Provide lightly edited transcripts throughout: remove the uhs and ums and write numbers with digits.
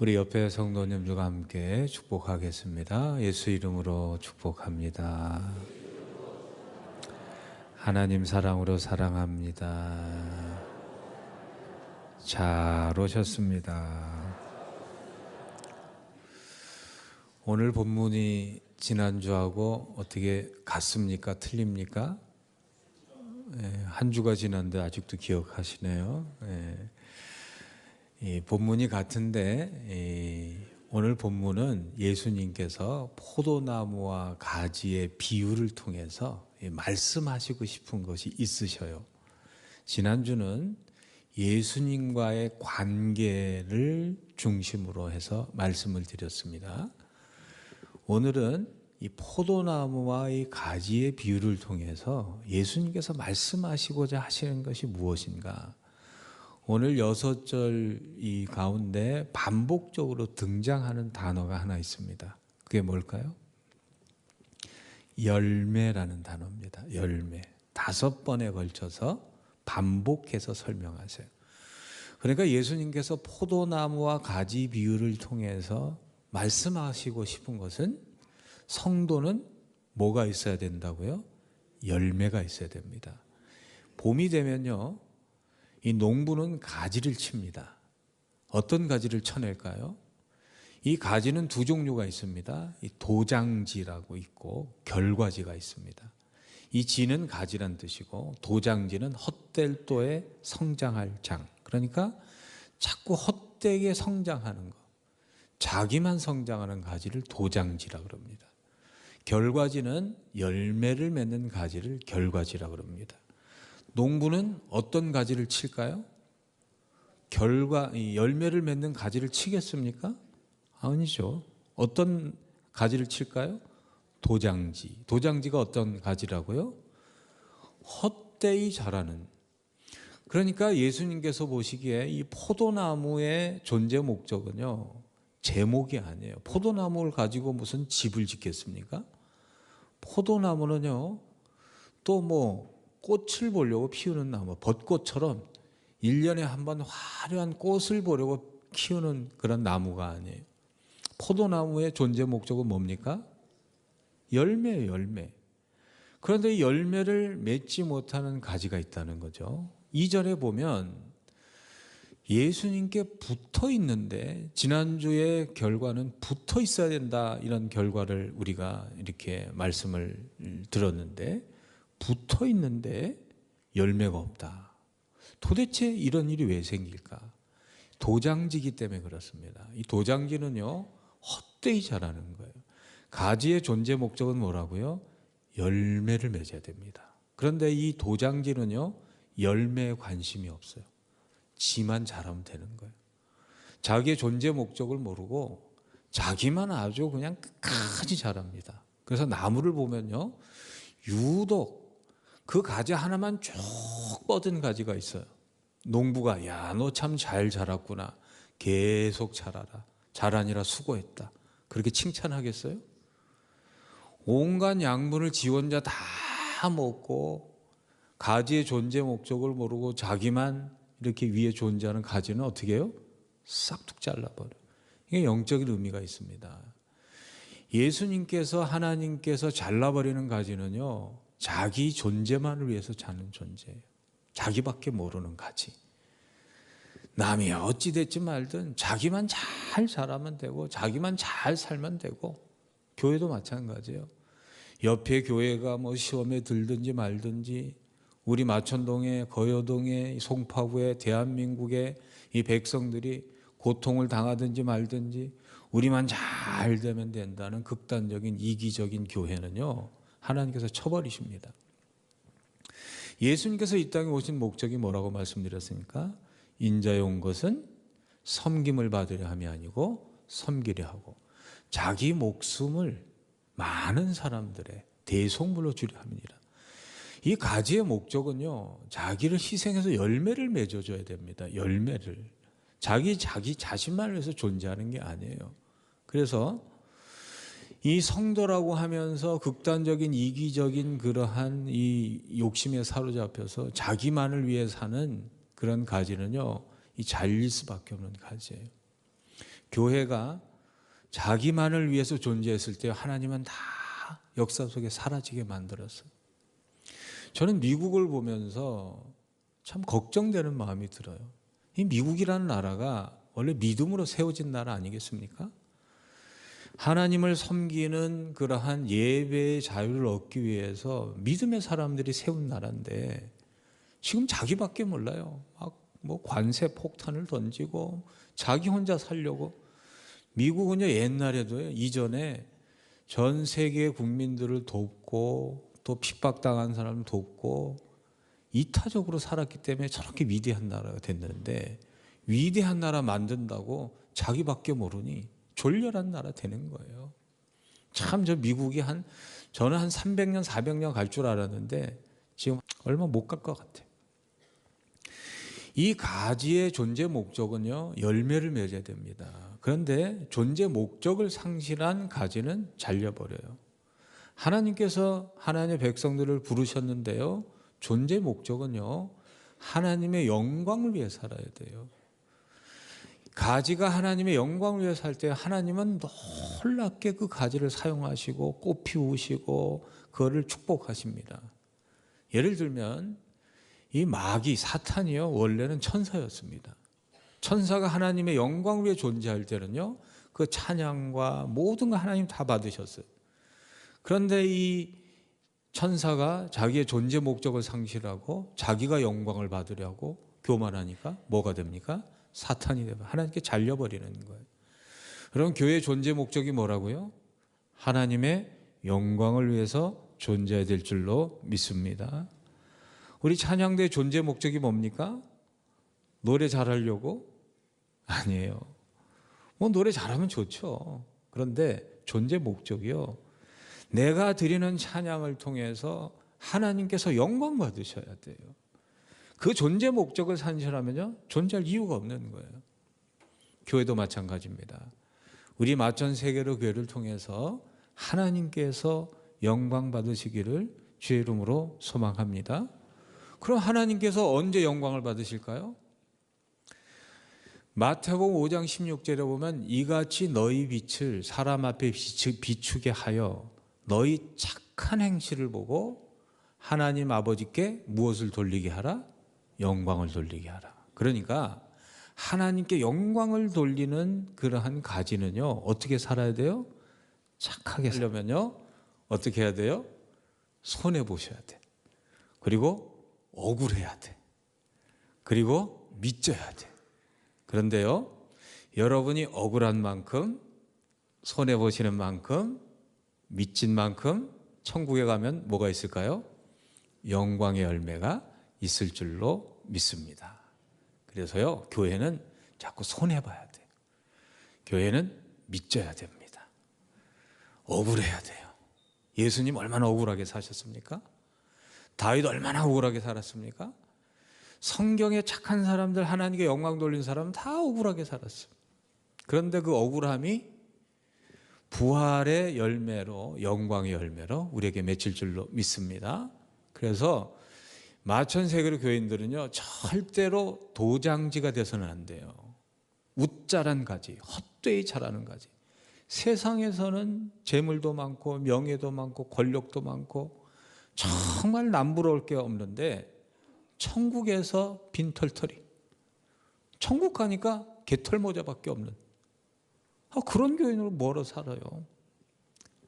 우리 옆에 성도님들과 함께 축복하겠습니다. 예수 이름으로 축복합니다. 하나님 사랑으로 사랑합니다. 잘 오셨습니다. 오늘 본문이 지난주하고 어떻게 같습니까? 틀립니까? 한 주가 지났는데 아직도 기억하시네요. 이 본문이 같은데 오늘 본문은 예수님께서 포도나무와 가지의 비유를 통해서 말씀하시고 싶은 것이 있으셔요. 지난주는 예수님과의 관계를 중심으로 해서 말씀을 드렸습니다. 오늘은 이 포도나무와 이 가지의 비유를 통해서 예수님께서 말씀하시고자 하시는 것이 무엇인가? 오늘 6절 이 가운데 반복적으로 등장하는 단어가 하나 있습니다. 그게 뭘까요? 열매라는 단어입니다. 열매. 5번에 걸쳐서 반복해서 설명하세요. 그러니까 예수님께서 포도나무와 가지 비유를 통해서 말씀하시고 싶은 것은 성도는 뭐가 있어야 된다고요? 열매가 있어야 됩니다. 봄이 되면요, 이 농부는 가지를 칩니다. 어떤 가지를 쳐낼까요? 이 가지는 두 종류가 있습니다. 이 도장지라고 있고 결과지가 있습니다. 이 지는 가지란 뜻이고 도장지는 헛될 또에 성장할 장. 그러니까 자꾸 헛되게 성장하는 것, 자기만 성장하는 가지를 도장지라 그럽니다. 결과지는 열매를 맺는 가지를 결과지라 그럽니다. 농부는 어떤 가지를 칠까요? 열매를 맺는 가지를 치겠습니까? 아니죠. 어떤 가지를 칠까요? 도장지. 도장지가 어떤 가지라고요? 헛되이 자라는. 그러니까 예수님께서 보시기에 이 포도나무의 존재 목적은요, 제목이 아니에요. 포도나무를 가지고 무슨 집을 짓겠습니까? 포도나무는요, 또 꽃을 보려고 피우는 나무, 벚꽃처럼 1년에 한 번 화려한 꽃을 보려고 키우는 그런 나무가 아니에요. 포도나무의 존재 목적은 뭡니까? 열매예요, 열매. 그런데 이 열매를 맺지 못하는 가지가 있다는 거죠. 2절에 보면 예수님께 붙어 있는데, 지난주의 결과는 붙어 있어야 된다, 이런 결과를 우리가 이렇게 말씀을 들었는데, 붙어 있는데 열매가 없다. 도대체 이런 일이 왜 생길까? 도장지기 때문에 그렇습니다. 이 도장지는요, 헛되이 자라는 거예요. 가지의 존재 목적은 뭐라고요? 열매를 맺어야 됩니다. 그런데 이 도장지는요, 열매에 관심이 없어요. 지만 자라면 되는 거예요. 자기의 존재 목적을 모르고 자기만 아주 그냥 끝까지 자랍니다. 그래서 나무를 보면요, 유독 그 가지 하나만 쭉 뻗은 가지가 있어요. 농부가 야, 너 참 잘 자랐구나, 계속 자라라, 자라니라 수고했다, 그렇게 칭찬하겠어요? 온갖 약물을 지 혼자 다 먹고 가지의 존재 목적을 모르고 자기만 이렇게 위에 존재하는 가지는 어떻게 해요? 싹둑 잘라버려요. 이게 영적인 의미가 있습니다. 예수님께서, 하나님께서 잘라버리는 가지는요, 자기 존재만을 위해서 자는 존재예요. 자기밖에 모르는 가지. 남이 어찌 됐지 말든 자기만 잘 자라면 되고 자기만 잘 살면 되고, 교회도 마찬가지예요. 옆에 교회가 시험에 들든지 말든지, 우리 마천동에, 거여동에, 송파구에, 대한민국의 이 백성들이 고통을 당하든지 말든지 우리만 잘 되면 된다는 극단적인 이기적인 교회는요, 하나님께서 쳐버리십니다. 예수님께서 이 땅에 오신 목적이 뭐라고 말씀드렸습니까? 인자에 온 것은 섬김을 받으려 함이 아니고 섬기려 하고, 자기 목숨을 많은 사람들의 대속물로 주려 함이니라. 이 가지의 목적은요, 자기를 희생해서 열매를 맺어줘야 됩니다. 열매를. 자기 자신만을 위해서 존재하는 게 아니에요. 그래서 이 성도라고 하면서 극단적인 이기적인 그러한 이 욕심에 사로잡혀서 자기만을 위해 사는 그런 가지는요, 이 잘릴 수밖에 없는 가지예요. 교회가 자기만을 위해서 존재했을 때 하나님은 다 역사 속에 사라지게 만들었어요. 저는 미국을 보면서 참 걱정되는 마음이 들어요. 이 미국이라는 나라가 원래 믿음으로 세워진 나라 아니겠습니까? 하나님을 섬기는 그러한 예배의 자유를 얻기 위해서 믿음의 사람들이 세운 나라인데 지금 자기밖에 몰라요. 막 뭐 관세 폭탄을 던지고 자기 혼자 살려고. 미국은요, 옛날에도요, 이전에 전 세계 국민들을 돕고 또 핍박당한 사람을 돕고 이타적으로 살았기 때문에 저렇게 위대한 나라가 됐는데, 위대한 나라 만든다고 자기밖에 모르니 졸렬한 나라 되는 거예요. 참 저 미국이 저는 한 300년 400년 갈 줄 알았는데 지금 얼마 못 갈 것 같아요. 이 가지의 존재 목적은요, 열매를 맺어야 됩니다. 그런데 존재 목적을 상실한 가지는 잘려버려요. 하나님께서 하나님의 백성들을 부르셨는데요, 존재 목적은요, 하나님의 영광을 위해 살아야 돼요. 가지가 하나님의 영광을 위해 살 때 하나님은 놀랍게 그 가지를 사용하시고 꽃 피우시고 그거를 축복하십니다. 예를 들면 이 마귀 사탄이요, 원래는 천사였습니다. 천사가 하나님의 영광을 위해 존재할 때는요, 그 찬양과 모든 거 하나님 다 받으셨어요. 그런데 이 천사가 자기의 존재 목적을 상실하고 자기가 영광을 받으려고 교만하니까 뭐가 됩니까? 사탄이 되면 하나님께 잘려버리는 거예요. 그럼 교회의 존재 목적이 뭐라고요? 하나님의 영광을 위해서 존재해야 될 줄로 믿습니다. 우리 찬양대의 존재 목적이 뭡니까? 노래 잘하려고? 아니에요. 뭐 노래 잘하면 좋죠. 그런데 존재 목적이요, 내가 드리는 찬양을 통해서 하나님께서 영광 받으셔야 돼요. 그 존재 목적을 상실하면요, 존재할 이유가 없는 거예요. 교회도 마찬가지입니다. 우리 마천 세계로 교회를 통해서 하나님께서 영광 받으시기를 주의 이름으로 소망합니다. 그럼 하나님께서 언제 영광을 받으실까요? 마태복음 5장 16절에 보면 이같이 너희 빛을 사람 앞에 비추게 하여 너희 착한 행실을 보고 하나님 아버지께 무엇을 돌리게 하라? 영광을 돌리게 하라. 그러니까 하나님께 영광을 돌리는 그러한 가지는요, 어떻게 살아야 돼요? 착하게 살려면요, 어떻게 해야 돼요? 손해보셔야 돼. 그리고 억울해야 돼. 그리고 믿져야 돼. 그런데요, 여러분이 억울한 만큼, 손해보시는 만큼, 믿진 만큼 천국에 가면 뭐가 있을까요? 영광의 열매가 있을 줄로 믿습니다. 그래서요, 교회는 자꾸 손해봐야 돼요. 교회는 믿져야 됩니다. 억울해야 돼요. 예수님 얼마나 억울하게 사셨습니까? 다윗 얼마나 억울하게 살았습니까? 성경에 착한 사람들, 하나님께 영광 돌린 사람은 다 억울하게 살았어요. 그런데 그 억울함이 부활의 열매로, 영광의 열매로 우리에게 맺힐 줄로 믿습니다. 그래서 마천세계의 교인들은요, 절대로 도장지가 돼서는 안 돼요. 웃자란 가지, 헛되이 자라는 가지. 세상에서는 재물도 많고 명예도 많고 권력도 많고 정말 남부러울 게 없는데 천국에서 빈털터리, 천국 가니까 개털모자밖에 없는 그런 교인으로 멀어 살아요.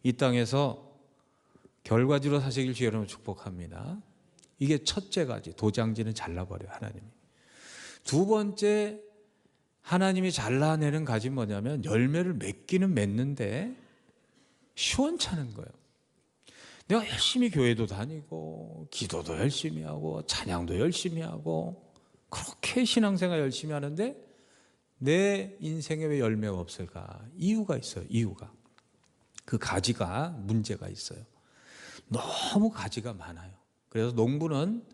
이 땅에서 결과지로 사시길 주의 이름으로 축복합니다. 이게 첫째 가지, 도장지는 잘라버려요, 하나님이. 두 번째, 하나님이 잘라내는 가지 뭐냐면 열매를 맺기는 맺는데 시원찮은 거예요. 내가 열심히 교회도 다니고 기도도 열심히 하고 찬양도 열심히 하고 그렇게 신앙생활 열심히 하는데 내 인생에 왜 열매가 없을까? 이유가 있어요. 이유가. 그 가지가 문제가 있어요. 너무 가지가 많아요. 그래서 농부는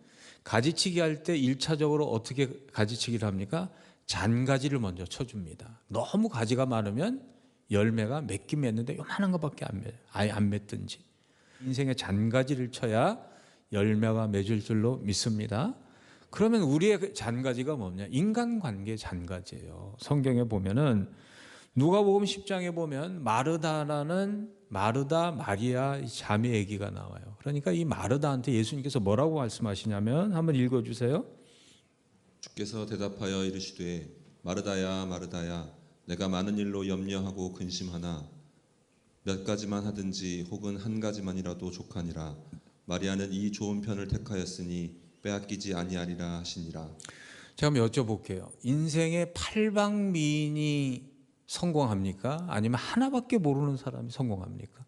가지치기 할 때 1차적으로 어떻게 가지치기를 합니까? 잔가지를 먼저 쳐줍니다. 너무 가지가 많으면 열매가 맺긴 맺는데 요만한 것밖에 안 맺어요. 아예 안 맺든지. 인생에 잔가지를 쳐야 열매가 맺을 줄로 믿습니다. 그러면 우리의 잔가지가 뭐냐? 인간관계 잔가지예요. 성경에 보면은 누가복음 10장에 보면 마르다 마리아 자매 얘기가 나와요. 그러니까 이 마르다한테 예수님께서 뭐라고 말씀하시냐면 한번 읽어주세요. 주께서 대답하여 이르시되 마르다야 마르다야 내가 많은 일로 염려하고 근심하나 몇 가지만 하든지 혹은 한 가지만이라도 족하니라. 마리아는 이 좋은 편을 택하였으니 빼앗기지 아니하리라 하시니라. 제가 한번 여쭤볼게요. 인생의 팔방미인이 성공합니까? 아니면 하나밖에 모르는 사람이 성공합니까?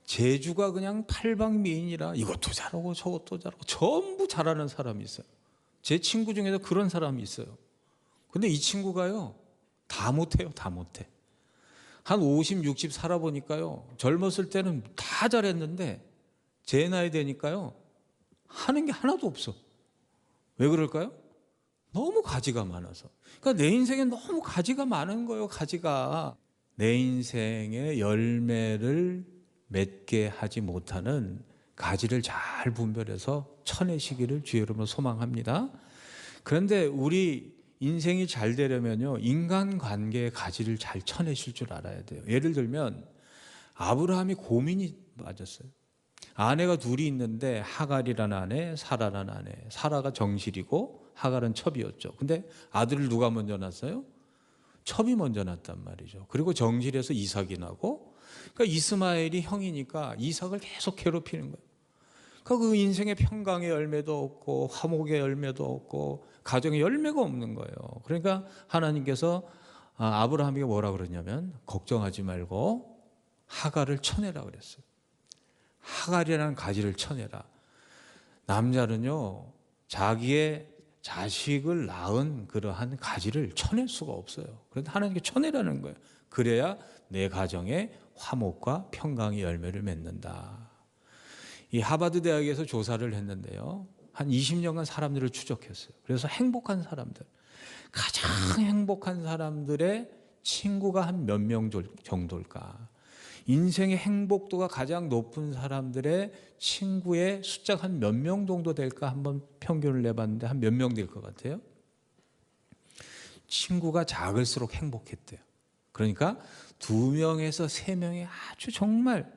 재주가 그냥 팔방미인이라 이것도 잘하고 저것도 잘하고 전부 잘하는 사람이 있어요. 제 친구 중에도 그런 사람이 있어요. 근데 이 친구가요, 다 못해요. 다 못해. 한 50, 60 살아보니까요, 젊었을 때는 다 잘했는데 제 나이 되니까요, 하는 게 하나도 없어. 왜 그럴까요? 너무 가지가 많아서. 그러니까 내 인생에 너무 가지가 많은 거예요. 가지가. 내 인생의 열매를 맺게 하지 못하는 가지를 잘 분별해서 쳐내시기를 주의 이름으로 소망합니다. 그런데 우리 인생이 잘 되려면요, 인간관계의 가지를 잘 쳐내실 줄 알아야 돼요. 예를 들면 아브라함이 고민이 맞았어요. 아내가 둘이 있는데 하갈이라는 아내, 사라라는 아내. 사라가 정실이고 하갈은 첩이었죠. 근데 아들을 누가 먼저 낳았어요? 첩이 먼저 낳았단 말이죠. 그리고 정실에서 이삭이 나고, 그러니까 이스마엘이 형이니까 이삭을 계속 괴롭히는 거예요. 그러니까 그 인생의 평강의 열매도 없고 화목의 열매도 없고 가정의 열매가 없는 거예요. 그러니까 하나님께서 아브라함에게 뭐라 그러냐면 걱정하지 말고 하갈을 쳐내라 그랬어요. 하갈이라는 가지를 쳐내라. 남자는요, 자기의 자식을 낳은 그러한 가지를 쳐낼 수가 없어요. 그런데 하나님께 쳐내라는 거예요. 그래야 내 가정에 화목과 평강의 열매를 맺는다. 이 하버드 대학에서 조사를 했는데요, 한 20년간 사람들을 추적했어요. 그래서 행복한 사람들, 가장 행복한 사람들의 친구가 한 몇 명 정도일까? 인생의 행복도가 가장 높은 사람들의 친구의 숫자가 한 몇 명 정도 될까? 한번 평균을 내봤는데 한 몇 명 될 것 같아요? 친구가 작을수록 행복했대요. 그러니까 2명에서 3명이 아주 정말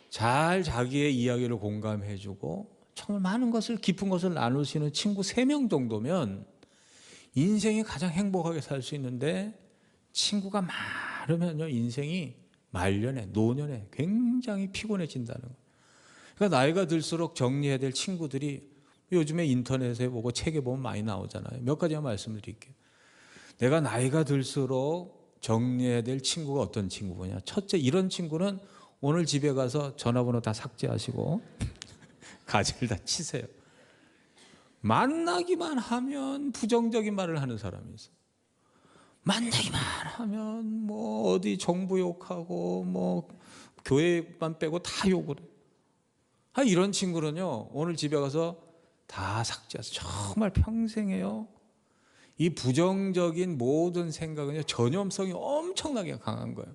잘 자기의 이야기를 공감해주고 정말 많은 것을, 깊은 것을 나눌 수 있는 친구 3명 정도면 인생이 가장 행복하게 살 수 있는데, 친구가 많으면요, 인생이 말년에, 노년에 굉장히 피곤해진다는 거예요. 그러니까 나이가 들수록 정리해야 될 친구들이 요즘에 인터넷에 보고 책에 보면 많이 나오잖아요. 몇 가지만 말씀드릴게요. 내가 나이가 들수록 정리해야 될 친구가 어떤 친구냐. 첫째, 이런 친구는 오늘 집에 가서 전화번호 다 삭제하시고 가지를 다 치세요. 만나기만 하면 부정적인 말을 하는 사람이 있어요. 만나기만 하면 뭐 어디 정부 욕하고 뭐 교회만 빼고 다 욕을 해요. 이런 친구는요, 오늘 집에 가서 다 삭제하세요. 정말 평생에요, 이 부정적인 모든 생각은요, 전염성이 엄청나게 강한 거예요.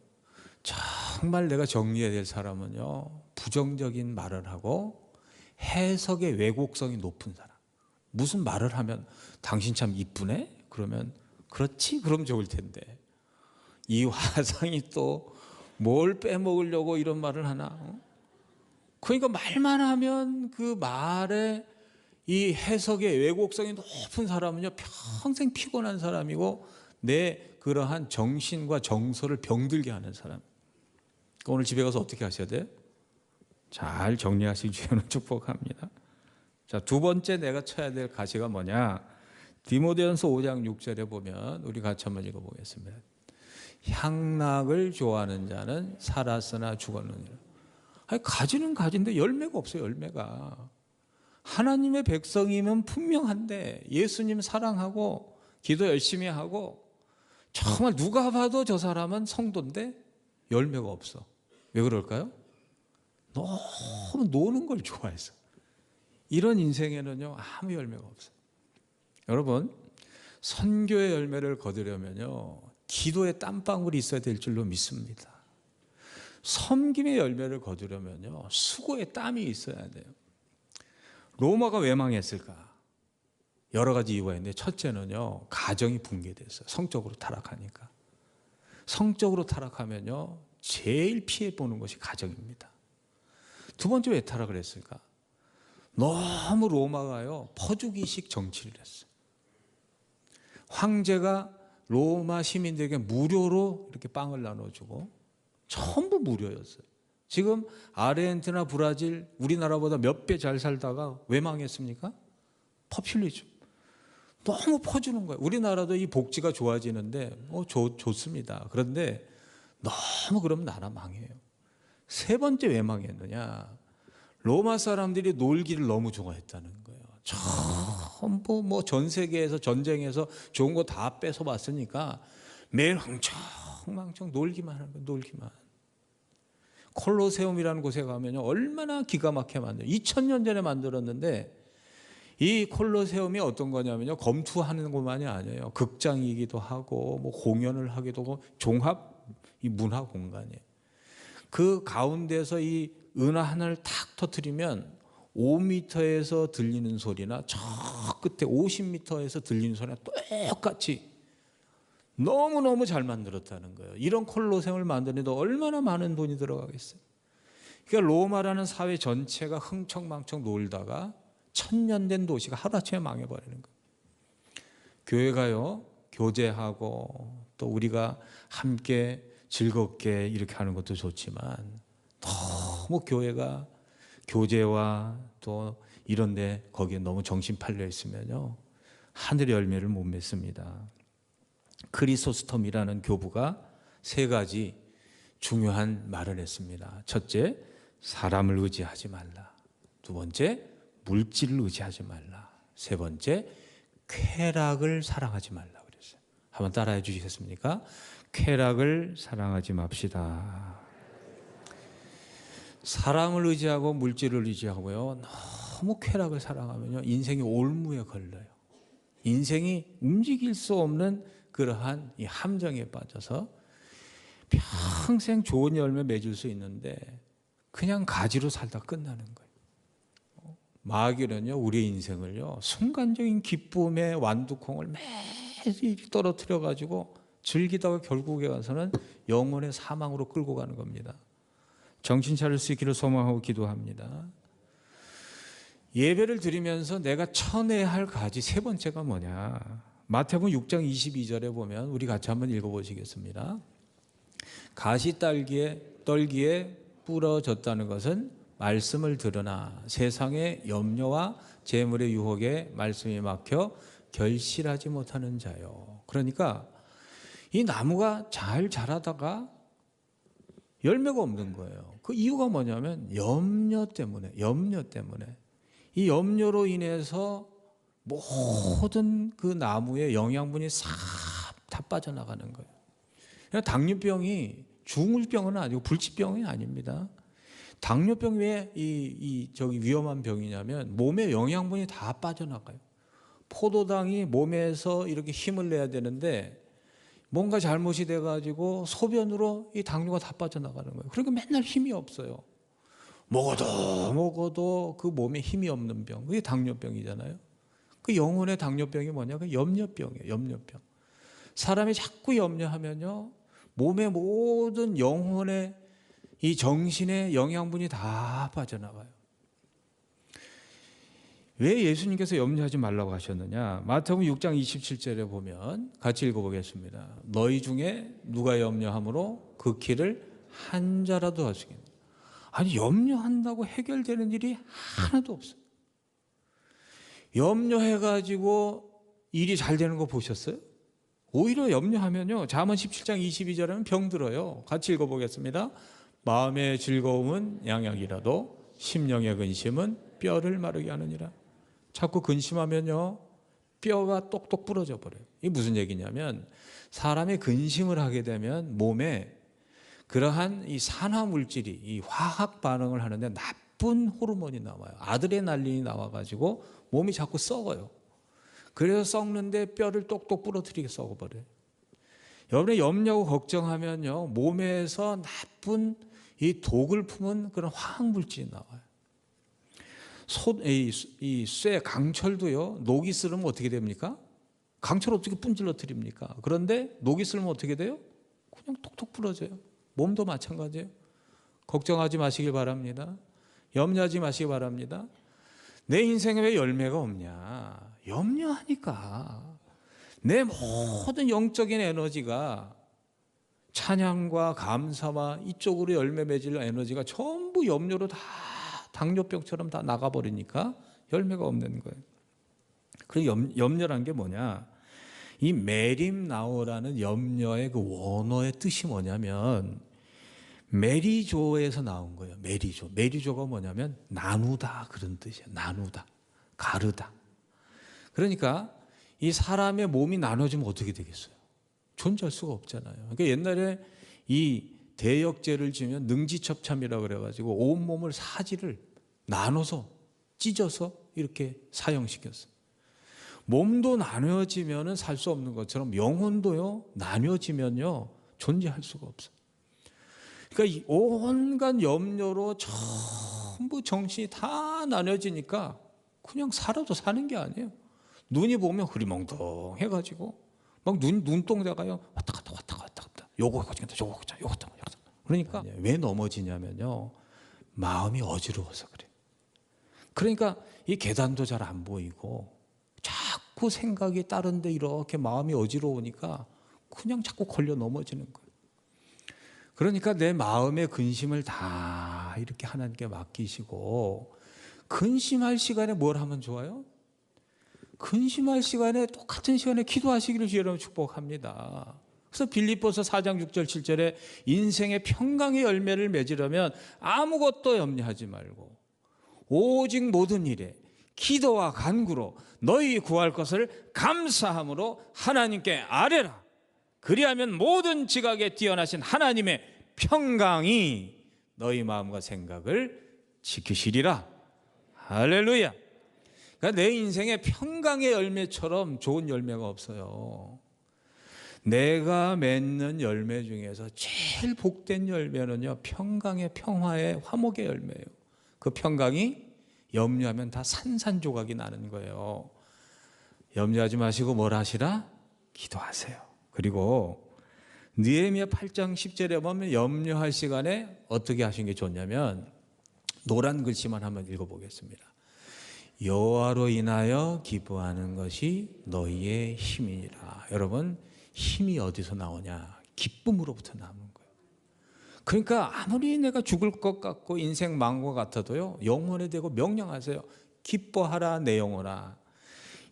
정말 내가 정리해야 될 사람은요, 부정적인 말을 하고 해석의 왜곡성이 높은 사람. 무슨 말을 하면 당신 참 이쁘네? 그러면 그렇지? 그럼 좋을 텐데 이 화상이 또 뭘 빼먹으려고 이런 말을 하나? 그러니까 말만 하면 그 말에 이 해석의 왜곡성이 높은 사람은요, 평생 피곤한 사람이고 내 그러한 정신과 정서를 병들게 하는 사람. 그러니까 오늘 집에 가서 어떻게 하셔야 돼요? 잘 정리하시기 주여는 축복합니다. 자, 두 번째 내가 쳐야 될 가시가 뭐냐? 디모데전서 5장 6절에 보면 우리 같이 한번 읽어보겠습니다. 향락을 좋아하는 자는 살았으나 죽었느니라. 아니, 가지는 가지인데 열매가 없어요. 열매가. 하나님의 백성이면 분명한데 예수님 사랑하고 기도 열심히 하고 정말 누가 봐도 저 사람은 성도인데 열매가 없어. 왜 그럴까요? 너무 노는 걸 좋아해서. 이런 인생에는요, 아무 열매가 없어요. 여러분, 선교의 열매를 거두려면요, 기도의 땀방울이 있어야 될 줄로 믿습니다. 섬김의 열매를 거두려면요, 수고의 땀이 있어야 돼요. 로마가 왜 망했을까? 여러 가지 이유가 있는데, 첫째는요, 가정이 붕괴됐어요. 성적으로 타락하니까. 성적으로 타락하면요, 제일 피해 보는 것이 가정입니다. 두 번째 왜 타락을 했을까? 너무 로마가요, 퍼주기식 정치를 했어요. 황제가 로마 시민들에게 무료로 이렇게 빵을 나눠주고 전부 무료였어요. 지금 아르헨티나, 브라질 우리나라보다 몇 배 잘 살다가 왜 망했습니까? 포퓰리즘. 너무 퍼주는 거예요. 우리나라도 이 복지가 좋아지는데 좋습니다. 그런데 너무 그러면 나라 망해요. 세 번째 왜 망했느냐? 로마 사람들이 놀기를 너무 좋아했다는 거예요. 전부 뭐 전 세계에서 전쟁에서 좋은 거 다 뺏어 왔으니까 매일 흥청망청 놀기만 하는 거예요. 놀기만. 콜로세움이라는 곳에 가면요, 얼마나 기가 막히게 만들어요. 2000년 전에 만들었는데 이 콜로세움이 어떤 거냐면요, 검투하는 것만이 아니에요. 극장이기도 하고 뭐 공연을 하기도 하고 종합 이 문화 공간이에요. 그 가운데서 이 은하 하나를 탁 터뜨리면 5m에서 들리는 소리나 저 끝에 50m에서 들리는 소리나 똑같이 너무너무 잘 만들었다는 거예요. 이런 콜로세움을 만드는데 얼마나 많은 돈이 들어가겠어요. 그러니까 로마라는 사회 전체가 흥청망청 놀다가 1000년 된 도시가 하루아침에 망해버리는 거예요. 교회가요, 교제하고 또 우리가 함께 즐겁게 이렇게 하는 것도 좋지만 너무 교회가 교제와 또 이런데 거기에 너무 정신 팔려 있으면요, 하늘의 열매를 못 맺습니다. 크리소스톰이라는 교부가 세 가지 중요한 말을 했습니다. 첫째, 사람을 의지하지 말라. 두 번째, 물질을 의지하지 말라. 세 번째, 쾌락을 사랑하지 말라 그랬어요. 한번 따라해 주시겠습니까? 쾌락을 사랑하지 맙시다. 사람을 의지하고 물질을 의지하고요, 너무 쾌락을 사랑하면요, 인생이 올무에 걸려요. 인생이 움직일 수 없는 그러한 이 함정에 빠져서 평생 좋은 열매 맺을 수 있는데 그냥 가지로 살다 끝나는 거예요. 마귀는요, 우리의 인생을요, 순간적인 기쁨의 완두콩을 매일 떨어뜨려 가지고 즐기다가 결국에 가서는 영혼의 사망으로 끌고 가는 겁니다. 정신 차릴 수 있기를 소망하고 기도합니다. 예배를 드리면서 내가 쳐내야 할 가지 세 번째가 뭐냐? 마태복음 6장 22절에 보면 우리 같이 한번 읽어보시겠습니다. 가시떨기에 부러졌다는 것은 말씀을 들으나 세상의 염려와 재물의 유혹에 말씀이 막혀 결실하지 못하는 자요. 그러니까 이 나무가 잘 자라다가 열매가 없는 거예요. 그 이유가 뭐냐면 염려 때문에. 이 염려로 인해서 모든 그 나무의 영양분이 싹 다 빠져나가는 거예요. 그러니까 당뇨병이 중울병은 아니고 불치병이 아닙니다. 당뇨병이 왜 저기 위험한 병이냐면 몸에 영양분이 다 빠져나가요. 포도당이 몸에서 이렇게 힘을 내야 되는데 뭔가 잘못이 돼가지고 소변으로 이 당뇨가 다 빠져나가는 거예요. 그러니까 맨날 힘이 없어요. 먹어도 그 몸에 힘이 없는 병, 그게 당뇨병이잖아요. 그 영혼의 당뇨병이 뭐냐? 그 염려병이에요. 염려병. 사람이 자꾸 염려하면요, 몸의 모든 영혼의 이 정신의 영양분이 다 빠져나가요. 왜 예수님께서 염려하지 말라고 하셨느냐? 마태복음 6장 27절에 보면 같이 읽어보겠습니다. 너희 중에 누가 염려함으로 그 길을 한 자라도 하시겠냐? 아니, 염려한다고 해결되는 일이 하나도 없어요. 염려해가지고 일이 잘 되는 거 보셨어요? 오히려 염려하면요, 잠언 17장 22절에는 병들어요. 같이 읽어보겠습니다. 마음의 즐거움은 양약이라도 심령의 근심은 뼈를 마르게 하느니라. 자꾸 근심하면요, 뼈가 똑똑 부러져 버려요. 이게 무슨 얘기냐면 사람이 근심을 하게 되면 몸에 그러한 이 산화 물질이 이 화학 반응을 하는데 나쁜 호르몬이 나와요. 아드레날린이 나와가지고 몸이 자꾸 썩어요. 그래서 썩는데 뼈를 똑똑 부러뜨리게 썩어버려요. 여러분의 염려하고 걱정하면요, 몸에서 나쁜 이 독을 품은 그런 화학 물질이 나와요. 이 쇠 강철도요, 녹이 쓰르면 어떻게 됩니까? 강철 어떻게 분질러 드립니까? 그런데 녹이 쓰르면 어떻게 돼요? 그냥 톡톡 부러져요. 몸도 마찬가지예요. 걱정하지 마시길 바랍니다. 염려하지 마시기 바랍니다. 내 인생에 왜 열매가 없냐? 염려하니까. 내 모든 영적인 에너지가 찬양과 감사와 이쪽으로 열매 맺을 에너지가 전부 염려로 다 당뇨병처럼 다 나가버리니까 열매가 없는 거예요. 그리고 염려라는 게 뭐냐? 이 메림나오라는 염려의 그 원어의 뜻이 뭐냐면 메리조에서 나온 거예요. 메리조. 메리조가 뭐냐면 나누다 그런 뜻이에요. 나누다, 가르다. 그러니까 이 사람의 몸이 나눠지면 어떻게 되겠어요? 존재할 수가 없잖아요. 그러니까 옛날에 이 대역죄를 지면 능지첩참이라고 그래가지고 온 몸을 사지를 나눠서 찢어서 이렇게 사형시켰어요. 몸도 나뉘어지면 살 수 없는 것처럼 영혼도요 나뉘어지면요 존재할 수가 없어요. 그러니까 이 온갖 염려로 전부 정신이 다 나뉘어지니까 그냥 살아도 사는 게 아니에요. 눈이 보면 흐리멍덩해가지고 막 눈동자가요 왔다 갔다 요거 그러니까 왜 넘어지냐면요 마음이 어지러워서 그래요. 그러니까 이 계단도 잘 안 보이고 자꾸 생각이 다른데 이렇게 마음이 어지러우니까 그냥 자꾸 걸려 넘어지는 거예요. 그러니까 내 마음의 근심을 다 이렇게 하나님께 맡기시고 근심할 시간에 뭘 하면 좋아요? 근심할 시간에 똑같은 시간에 기도하시기를 주여 여러분 축복합니다. 그래서 빌립보서 4장 6절 7절에 인생의 평강의 열매를 맺으려면 아무것도 염려하지 말고 오직 모든 일에 기도와 간구로 너희 구할 것을 감사함으로 하나님께 아뢰라. 그리하면 모든 지각에 뛰어나신 하나님의 평강이 너희 마음과 생각을 지키시리라. 할렐루야. 그러니까 내 인생에 평강의 열매처럼 좋은 열매가 없어요. 내가 맺는 열매 중에서 제일 복된 열매는요 평강의 평화의 화목의 열매예요. 그 평강이 염려하면 다 산산조각이 나는 거예요. 염려하지 마시고 뭘 하시라? 기도하세요. 그리고 느헤미야 8장 10절에 보면 염려할 시간에 어떻게 하시는 게 좋냐면 노란 글씨만 한번 읽어보겠습니다. 여호와로 인하여 기뻐하는 것이 너희의 힘이니라. 여러분 힘이 어디서 나오냐? 기쁨으로부터 나오는 거예요. 그러니까 아무리 내가 죽을 것 같고 인생 망한 것 같아도요 영혼에 대고 명령하세요. 기뻐하라 내 영혼아.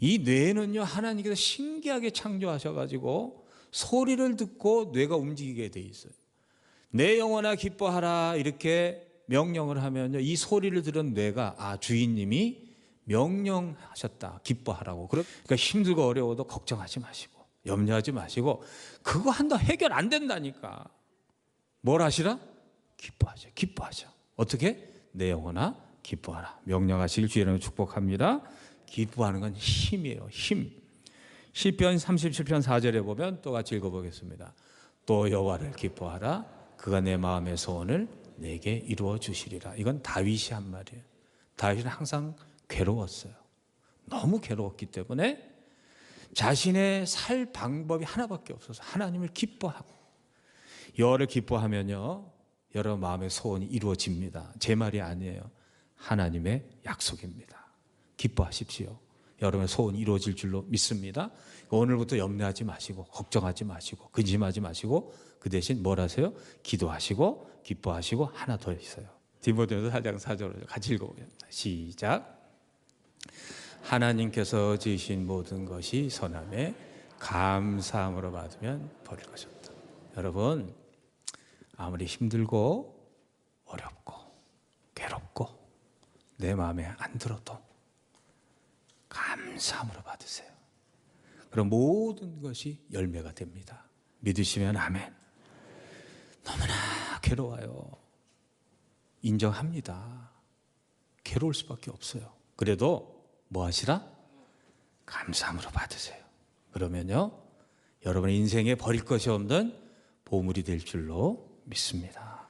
이 뇌는요 하나님께서 신기하게 창조하셔가지고 소리를 듣고 뇌가 움직이게 돼 있어요. 내 영혼아 기뻐하라 이렇게 명령을 하면요 이 소리를 들은 뇌가 주인님이 명령하셨다 기뻐하라고. 그러니까 힘들고 어려워도 걱정하지 마시고 염려하지 마시고 그거 한다 해결 안 된다니까. 뭘 하시라? 기뻐하죠. 기뻐하죠. 어떻게? 내 영혼아 기뻐하라. 명령하시길 주의 축복합니다. 기뻐하는 건 힘이에요. 힘. 시편 37편 4절에 보면 또 같이 읽어보겠습니다. 또 여호와를 기뻐하라. 그가 내 마음의 소원을 내게 이루어 주시리라. 이건 다윗이 한 말이에요. 다윗은 항상 괴로웠어요. 너무 괴로웠기 때문에 자신의 살 방법이 하나밖에 없어서 하나님을 기뻐하고 여호와를 기뻐하면요 여러분 마음의 소원이 이루어집니다. 제 말이 아니에요. 하나님의 약속입니다. 기뻐하십시오. 여러분의 소원이 이루어질 줄로 믿습니다. 오늘부터 염려하지 마시고 걱정하지 마시고 근심하지 마시고 그 대신 뭘 하세요? 기도하시고 기뻐하시고 하나 더 있어요. 디모데후서 4장 4절을 같이 읽어보겠습니다. 시작. 하나님께서 지으신 모든 것이 선함에 감사함으로 받으면 버릴 것이 없다. 여러분 아무리 힘들고 어렵고 괴롭고 내 마음에 안 들어도 감사함으로 받으세요. 그럼 모든 것이 열매가 됩니다. 믿으시면 아멘. 너무나 괴로워요. 인정합니다. 괴로울 수밖에 없어요. 그래도 뭐 하시라? 감사함으로 받으세요. 그러면요 여러분의 인생에 버릴 것이 없는 보물이 될 줄로 믿습니다.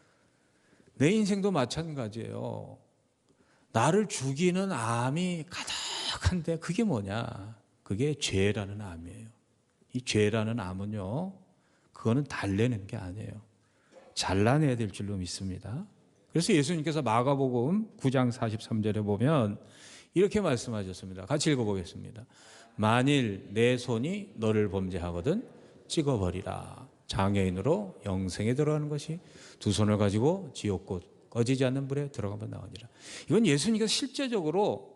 내 인생도 마찬가지예요. 나를 죽이는 암이 가득한데 그게 뭐냐? 그게 죄라는 암이에요. 이 죄라는 암은요 그거는 달래는 게 아니에요. 잘라내야 될 줄로 믿습니다. 그래서 예수님께서 마가복음 9장 43절에 보면 이렇게 말씀하셨습니다. 같이 읽어보겠습니다. 만일 내 손이 너를 범죄하거든 찍어버리라. 장애인으로 영생에 들어가는 것이 두 손을 가지고 지옥곧 꺼지지 않는 불에 들어가면 나오니라. 이건 예수님께서 실제적으로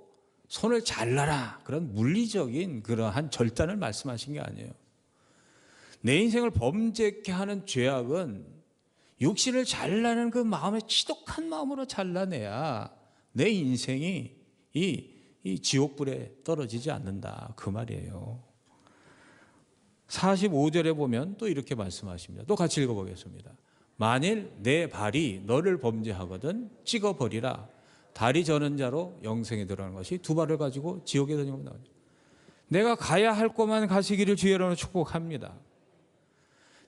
손을 잘라라 그런 물리적인 그러한 절단을 말씀하신 게 아니에요. 내 인생을 범죄케 하는 죄악은 육신을 잘라는 그 마음의 지독한 마음으로 잘라내야 내 인생이 이 지옥불에 떨어지지 않는다 그 말이에요. 45절에 보면 또 이렇게 말씀하십니다. 또 같이 읽어보겠습니다. 만일 내 발이 너를 범죄하거든 찍어버리라. 다리 저는 자로 영생에 들어가는 것이 두 발을 가지고 지옥에 던지면 나오죠. 내가 가야 할 곳만 가시기를 주의 이름으로 축복합니다.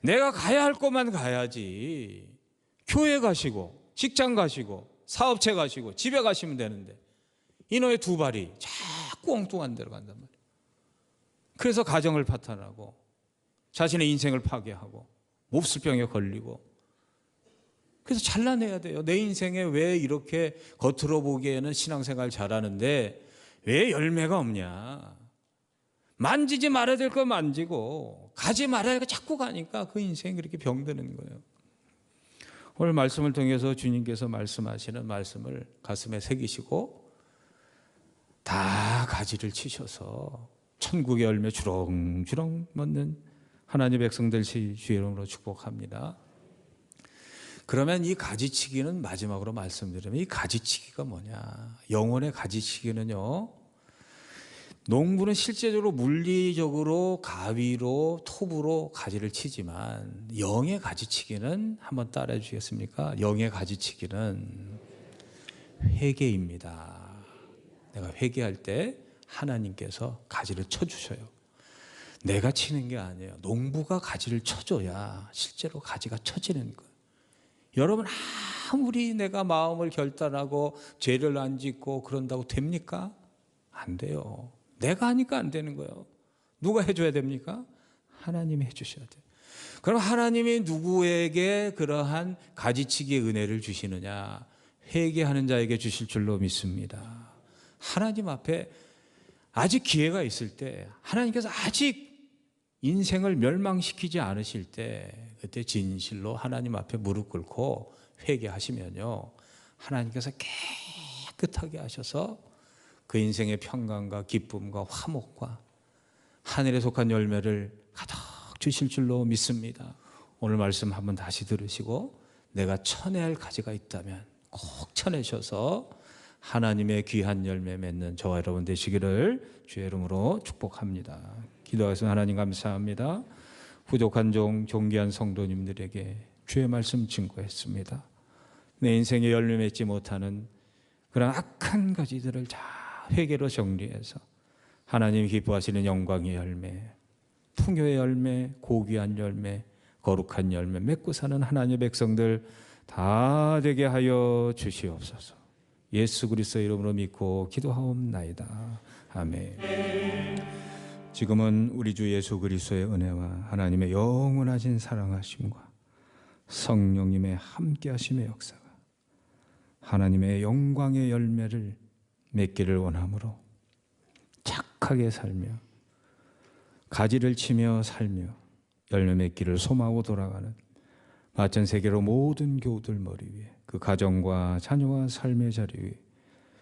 내가 가야 할 곳만 가야지. 교회 가시고 직장 가시고 사업체 가시고 집에 가시면 되는데 이놈의 두 발이 자꾸 엉뚱한 데로 간단 말이에요. 그래서 가정을 파탄하고 자신의 인생을 파괴하고 몹쓸병에 걸리고 그래서 잘라내야 돼요. 내 인생에 왜 이렇게 겉으로 보기에는 신앙생활 잘하는데 왜 열매가 없냐. 만지지 말아야 될 거 만지고 가지 말아야 할 거 자꾸 가니까 그 인생이 그렇게 병드는 거예요. 오늘 말씀을 통해서 주님께서 말씀하시는 말씀을 가슴에 새기시고 다 가지를 치셔서 천국의 열매 주렁주렁 맺는 하나님의 백성들 주의 이름으로 축복합니다. 그러면 이 가지치기는 마지막으로 말씀드리면 이 가지치기가 뭐냐. 영혼의 가지치기는요. 농부는 실제적으로 물리적으로 가위로 톱으로 가지를 치지만 영의 가지치기는 한번 따라해 주시겠습니까? 영의 가지치기는 회개입니다. 내가 회개할 때 하나님께서 가지를 쳐주셔요. 내가 치는 게 아니에요. 농부가 가지를 쳐줘야 실제로 가지가 쳐지는 거예요. 여러분 아무리 내가 마음을 결단하고 죄를 안 짓고 그런다고 됩니까? 안 돼요. 내가 하니까 안 되는 거예요. 누가 해줘야 됩니까? 하나님이 해주셔야 돼요. 그럼 하나님이 누구에게 그러한 가지치기의 은혜를 주시느냐? 회개하는 자에게 주실 줄로 믿습니다. 하나님 앞에 아직 기회가 있을 때 하나님께서 아직 인생을 멸망시키지 않으실 때 그때 진실로 하나님 앞에 무릎 꿇고 회개하시면요. 하나님께서 깨끗하게 하셔서 그 인생의 평강과 기쁨과 화목과 하늘에 속한 열매를 가득 주실 줄로 믿습니다. 오늘 말씀 한번 다시 들으시고 내가 쳐내야 할 가지가 있다면 꼭 쳐내셔서 하나님의 귀한 열매 맺는 저와 여러분 되시기를 주의 이름으로 축복합니다. 기도하겠습니다. 하나님 감사합니다. 부족한 존귀한 성도님들에게 주의 말씀 증거했습니다. 내 인생에 열매 맺지 못하는 그런 악한 가지들을 다 회개로 정리해서 하나님이 기뻐하시는 영광의 열매, 풍요의 열매, 고귀한 열매, 거룩한 열매 맺고 사는 하나님의 백성들 다 되게 하여 주시옵소서. 예수 그리스도의 이름으로 믿고 기도하옵나이다. 아멘. 지금은 우리 주 예수 그리스도의 은혜와 하나님의 영원하신 사랑하심과 성령님의 함께하심의 역사가 하나님의 영광의 열매를 맺기를 원하므로 착하게 살며 가지를 치며 살며 열매 맺기를 소망하고 돌아가는 마천 세계로 모든 교우들 머리 위에 그 가정과 자녀와 삶의 자리 위에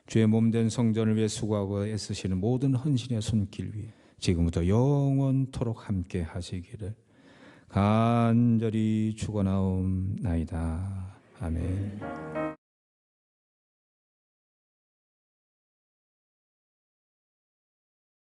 주의 몸된 성전을 위해 수고하고 애쓰시는 모든 헌신의 손길 위에 지금부터 영원토록 함께 하시기를 간절히 축원하옵나이다. 아멘.